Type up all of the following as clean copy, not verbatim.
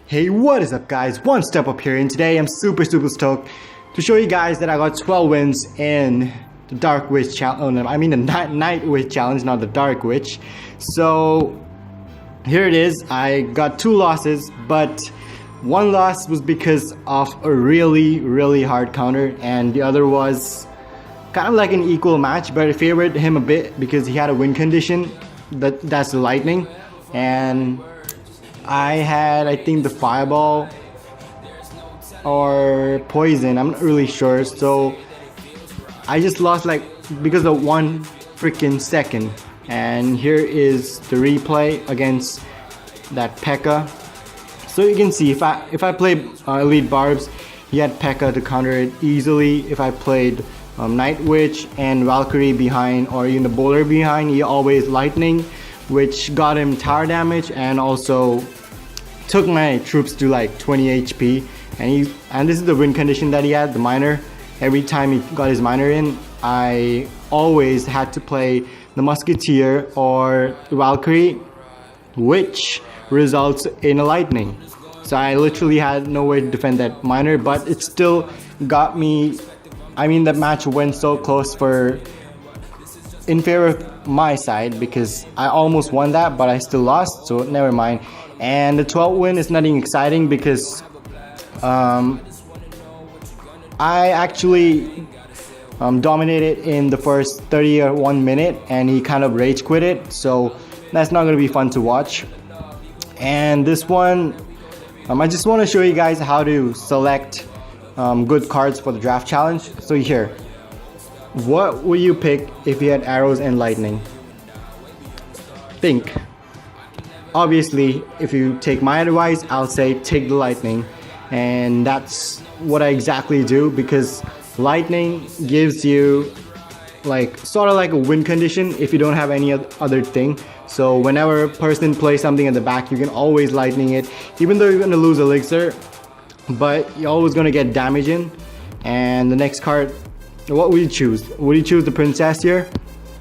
Hey, what is up guys, OneStepUp here, and today I'm super stoked to show you guys that I got 12 wins in the Dark Witch challenge. Oh no, I mean the Night Witch challenge, not the Dark Witch. So here it is. I got 2 losses, but one loss was because of a really hard counter, and the other was kind of like an equal match, but I favored him a bit because he had a win condition. That's the lightning, and I had, I think, the fireball or poison, I'm not really sure. So I just lost like because of 1 freaking second. And here is the replay against that P.E.K.K.A. So you can see if I played Elite Barbs, he had P.E.K.K.A. to counter it easily. If I played Night Witch and Valkyrie behind, or even the bowler behind, he always lightning, which got him tower damage and also took my troops to like 20 HP. And this is the win condition that he had, the minor. Every time he got his minor in, I always had to play the Musketeer or Valkyrie, which results in a lightning. So I literally had no way to defend that minor, but it still got me. I mean, that match went so close in favor of my side because I almost won that, but I still lost, so never mind. And the 12th win is nothing exciting because I actually dominated in the first 30 or 1 minute, and he kind of rage quit it, so that's not going to be fun to watch. And this one, I just want to show you guys how to select good cards for the draft challenge. So here, what would you pick if you had arrows and lightning? Think. Obviously, if you take my advice, I'll say take the lightning, and that's what I exactly do, because lightning gives you like sort of like a win condition if you don't have any other thing. So whenever a person plays something at the back, you can always lightning it, even though you're gonna lose elixir, but you're always gonna get damage in. And the next card, what would you choose? Would you choose the princess here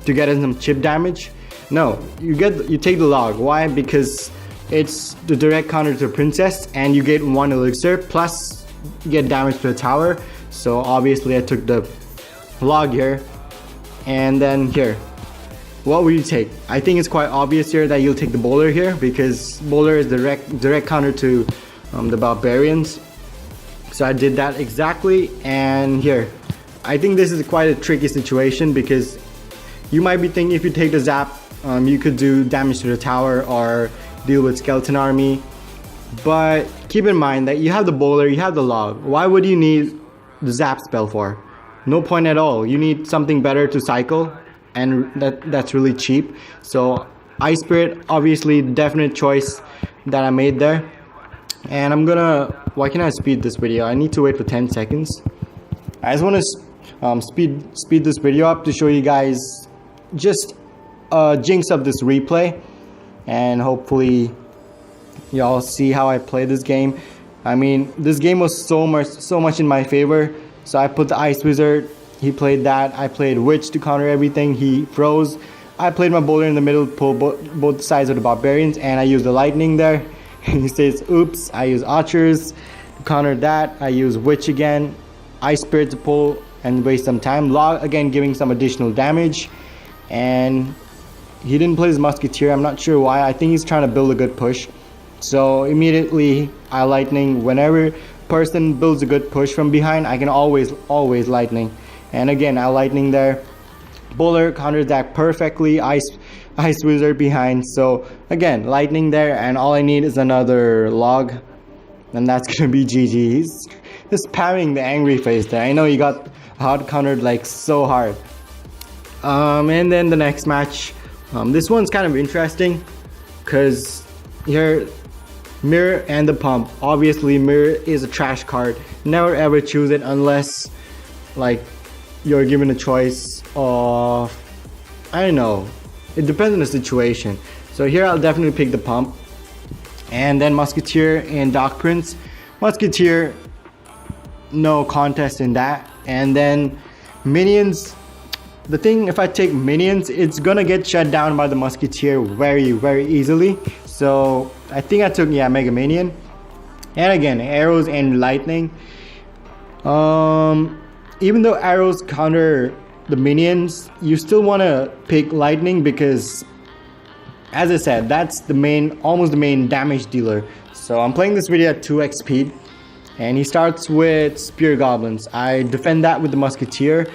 to get in some chip damage? No, you take the log. Why? Because it's the direct counter to the princess, and you get 1 elixir plus you get damage to the tower. So obviously I took the log here. And then here, what will you take? I think it's quite obvious here that you'll take the bowler here, because bowler is direct counter to the barbarians. So I did that exactly. And here, I think this is quite a tricky situation, because you might be thinking if you take the zap, you could do damage to the tower or deal with skeleton army. But keep in mind that you have the bowler, you have the log. Why would you need the zap spell for? No point at all. You need something better to cycle, and that's really cheap. So Ice Spirit, obviously definite choice that I made there. And I'm gonna, why can't I speed this video? I need to wait for 10 seconds. I just want to speed this video up to show you guys just a jinx of this replay, and hopefully y'all see how I play this game. I mean, this game was so much in my favor. So I put the Ice Wizard, he played that. I played Witch to counter everything, he froze. I played my bowler in the middle, pull both sides of the barbarians, and I used the lightning there. He says oops. I use archers to counter that. I use Witch again, Ice Spirit to pull and waste some time. Log again, giving some additional damage. And he didn't play his Musketeer, I'm not sure why. I think he's trying to build a good push. So immediately I lightning. Whenever person builds a good push from behind, I can always lightning. And again, I lightning there. Bowler counters that perfectly. Ice Wizard behind. So again, lightning there, and all I need is another log, and that's gonna be GG. He's just spamming the angry face there. I know he got hard countered like so hard. And then the next match, this one's kind of interesting because here, Mirror and the Pump. Obviously Mirror is a trash card. Never ever choose it unless like you're given a choice of, I don't know, it depends on the situation. So here I'll definitely pick the Pump. And then Musketeer and Dark Prince. Musketeer, no contest in that. And then minions, the thing, if I take minions, it's gonna get shut down by the Musketeer very easily. So I think I took, yeah, Mega Minion. And again, arrows and lightning. Even though arrows counter the minions, you still want to pick lightning because, as I said, that's the main, almost the main damage dealer. So I'm playing this video at 2x speed, and he starts with spear goblins. I defend that with the musketeer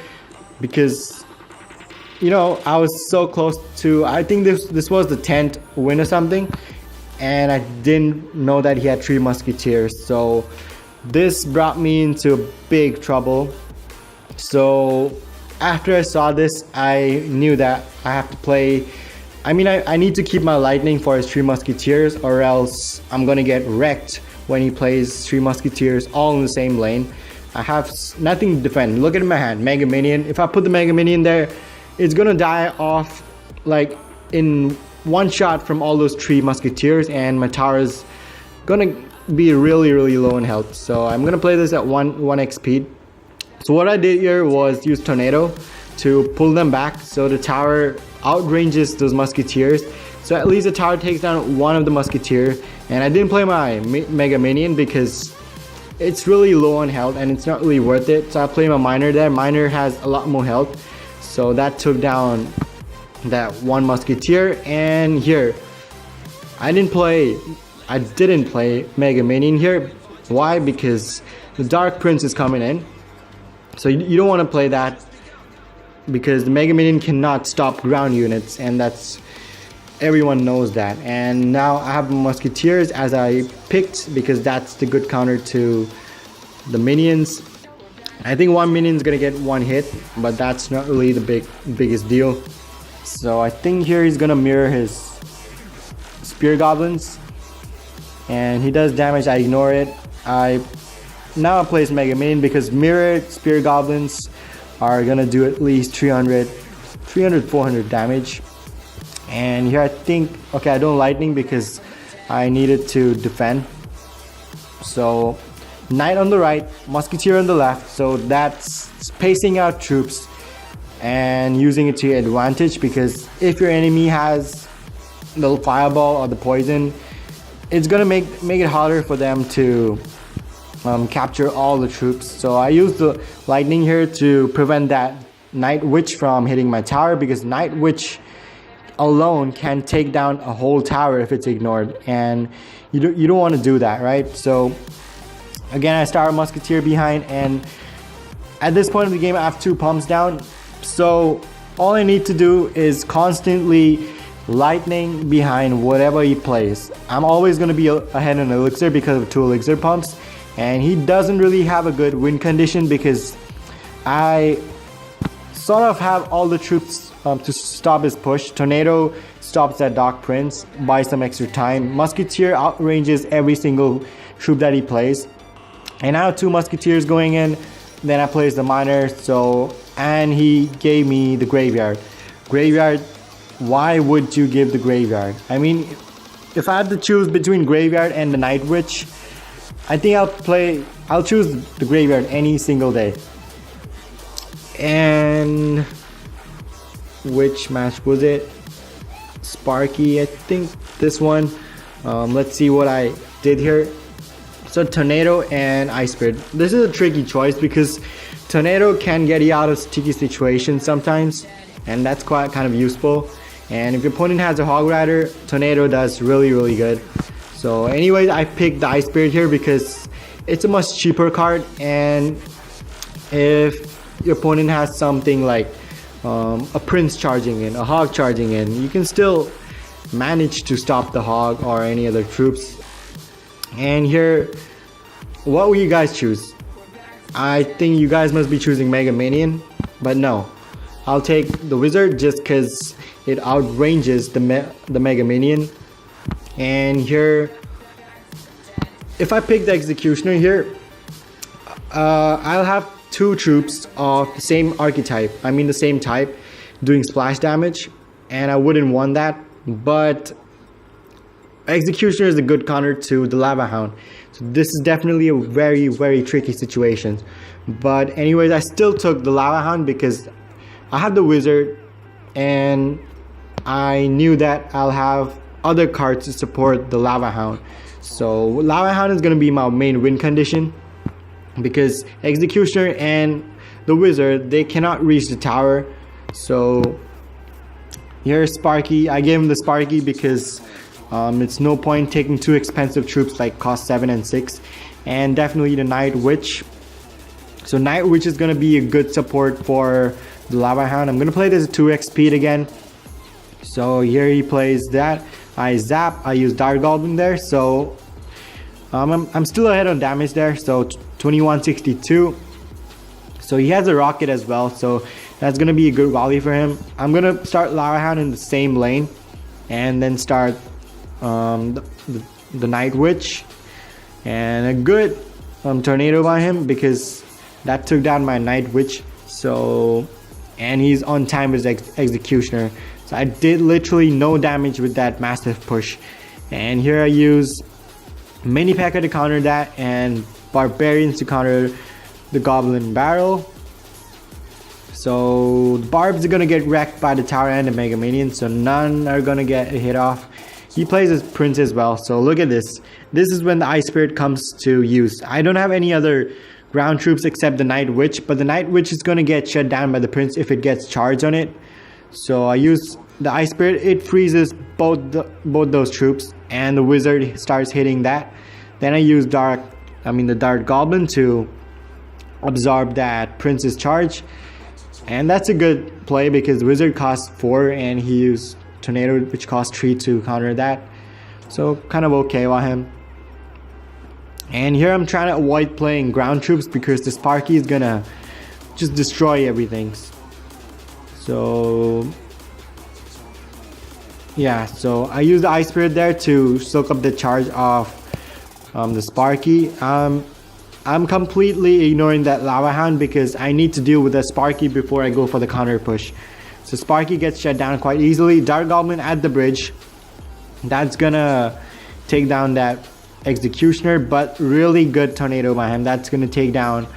because, you know, I was so close to, I think this was the 10th win or something, and I didn't know that he had 3 musketeers. So this brought me into big trouble. So after I saw this, I knew that I have to play, I need to keep my lightning for his 3 musketeers, or else I'm gonna get wrecked when he plays 3 musketeers all in the same lane. I have nothing to defend. Look at my hand, Mega Minion. If I put the Mega Minion there, it's gonna die off like in one shot from all those 3 musketeers, and my tower is gonna be really low in health. So I'm gonna play this at 1x speed. So what I did here was use Tornado to pull them back so the tower outranges those musketeers. So at least the tower takes down one of the musketeer. And I didn't play my Mega Minion because it's really low on health and it's not really worth it. So I play my Miner there. Miner has a lot more health. So that took down that one musketeer. And here, I didn't play Mega Minion here. Why? Because the Dark Prince is coming in. So you don't want to play that because the Mega Minion cannot stop ground units, and that's, everyone knows that. And now I have musketeers as I picked because that's the good counter to the minions. I think one minion is gonna get 1 hit, but that's not really the biggest deal. So I think here he's gonna mirror his spear goblins, and he does damage. I ignore it. Now I place Mega Minion because mirrored spear goblins are gonna do at least 400 damage. And here I think, okay, I don't lightning because I needed to defend. So knight on the right, musketeer on the left, so that's spacing out troops and using it to your advantage, because if your enemy has the fireball or the poison, it's gonna make it harder for them to capture all the troops. So I use the lightning here to prevent that NightWitch from hitting my tower, because NightWitch alone can take down a whole tower if it's ignored, and you don't want to do that, right? So again, I start a musketeer behind, and at this point of the game I have 2 pumps down. So all I need to do is constantly lightning behind whatever he plays. I'm always going to be ahead on elixir because of 2 elixir pumps, and he doesn't really have a good win condition because I sort of have all the troops to stop his push. Tornado stops that Dark Prince, buys some extra time. Musketeer outranges every single troop that he plays, and I have 2 musketeers going in. Then I place the Miner, and he gave me the graveyard. Why would you give the graveyard? I mean, if I had to choose between graveyard and the NightWitch, I think I'll choose the graveyard any single day. And which match was it? Sparky, I think this one. Let's see what I did here. So Tornado and Ice Spirit. This is a tricky choice because Tornado can get you out of sticky situations sometimes, and that's quite kind of useful. And if your opponent has a Hog Rider, Tornado does really good. So anyways, I picked the Ice Spirit here because it's a much cheaper card, and if your opponent has something like a Prince charging in, a Hog charging in, you can still manage to stop the Hog or any other troops. And here, what will you guys choose? I think you guys must be choosing Mega Minion, but no, I'll take the Wizard just because it outranges the Mega Minion. And here, if I pick the Executioner here, I'll have 2 troops of the same archetype, the same type, doing splash damage, and I wouldn't want that. But Executioner is a good counter to the Lava Hound, so this is definitely a very tricky situation. But anyways, I still took the Lava Hound because I had the Wizard, and I knew that I'll have other cards to support the Lava Hound. So Lava Hound is going to be my main win condition, because Executioner and the Wizard, they cannot reach the tower. So here's Sparky. I gave him the Sparky because it's no point taking two expensive troops like cost 7 and 6, and definitely the NightWitch. So NightWitch is going to be a good support for the Lava Hound. I'm going to play this at 2x speed again. So here he plays that. I zap. I use Dart Goblin there. So I'm still ahead on damage there. So 2162. So he has a rocket as well. So that's going to be a good value for him. I'm going to start Lava Hound in the same lane, and then start the NightWitch. And a good tornado by him, because that took down my NightWitch. So, and he's on time with Executioner. So I did literally no damage with that massive push. And here I use Mini P.E.K.K.A to counter that, and Barbarians to counter the Goblin Barrel. So the Barbs are gonna get wrecked by the tower and the Mega Minion, so none are gonna get a hit off. He plays his Prince as well. So look at this. This is when the Ice Spirit comes to use. I don't have any other ground troops except the NightWitch, but the NightWitch is gonna get shut down by the Prince if it gets charged on it. So I use the Ice Spirit. It freezes both those troops, and the Wizard starts hitting that. Then I use the Dart Goblin to absorb that Prince's charge, and that's a good play because the Wizard costs 4 and he used Tornado, which costs 3 to counter that. So kind of okay with him. And here I'm trying to avoid playing ground troops because the Sparky is gonna just destroy everything. So yeah, so I use the Ice Spirit there to soak up the charge of the Sparky. I'm completely ignoring that Lava Hound because I need to deal with the Sparky before I go for the counter push. So Sparky gets shut down quite easily. Dart Goblin at the bridge. That's gonna take down that Executioner, but really good tornado by him. That's gonna take down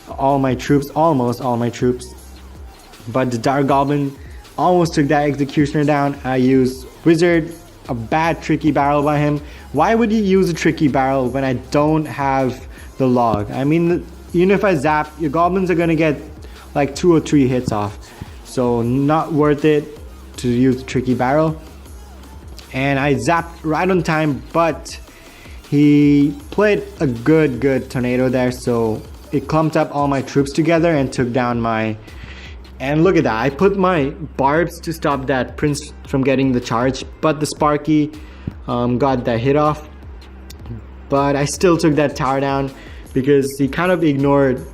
all my troops, almost all my troops. But the Dart Goblin almost took that Executioner down. I use Wizard, a bad tricky barrel by him. Why would you use a tricky barrel when I don't have the log? I mean, even if I zap, your goblins are gonna get like 2 or 3 hits off. So not worth it to use the tricky barrel. And I zapped right on time, but he played a good tornado there. So it clumped up all my troops together and took down my... And look at that, I put my barbs to stop that Prince from getting the charge, but the Sparky got that hit off. But I still took that tower down because he kind of ignored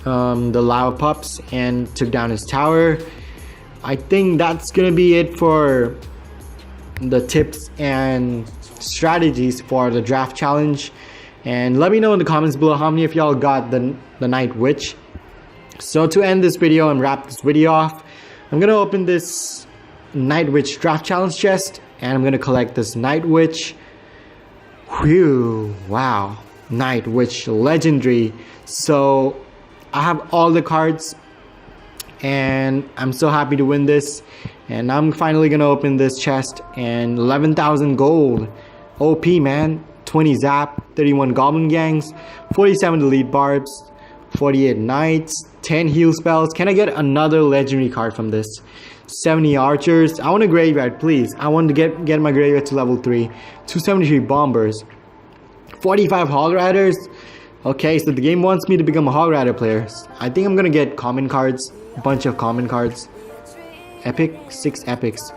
the Lava Pups and took down his tower. I think that's gonna be it for the tips and strategies for the draft challenge. And let me know in the comments below how many of y'all got the NightWitch. So to end this video and wrap this video off, I'm gonna open this NightWitch draft challenge chest, and I'm gonna collect this NightWitch. Whew, wow, NightWitch legendary. So I have all the cards, and I'm so happy to win this. And I'm finally gonna open this chest, and 11,000 gold. OP, man. 20 zap, 31 goblin gangs, 47 delete barbs, 48 knights, 10 heal spells. Can I get another legendary card from this? 70 archers. I want a graveyard, please. I want to get my graveyard to level 3. 273 bombers, 45 hog riders. Okay, so the game wants me to become a hog rider player. I think I'm gonna get common cards, a bunch of common cards. Epic, 6 epics.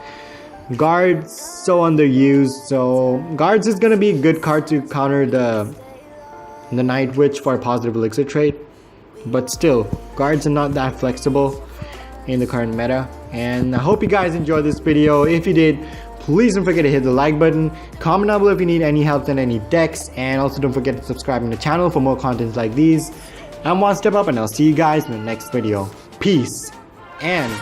Guards, so underused. So guards is gonna be a good card to counter the NightWitch for a positive elixir trade. But still, guards are not that flexible in the current meta. And I hope you guys enjoyed this video. If you did, please don't forget to hit the like button. Comment down below if you need any help on any decks. And also don't forget to subscribe to the channel for more contents like these. I'm OneStepUp, and I'll see you guys in the next video. Peace and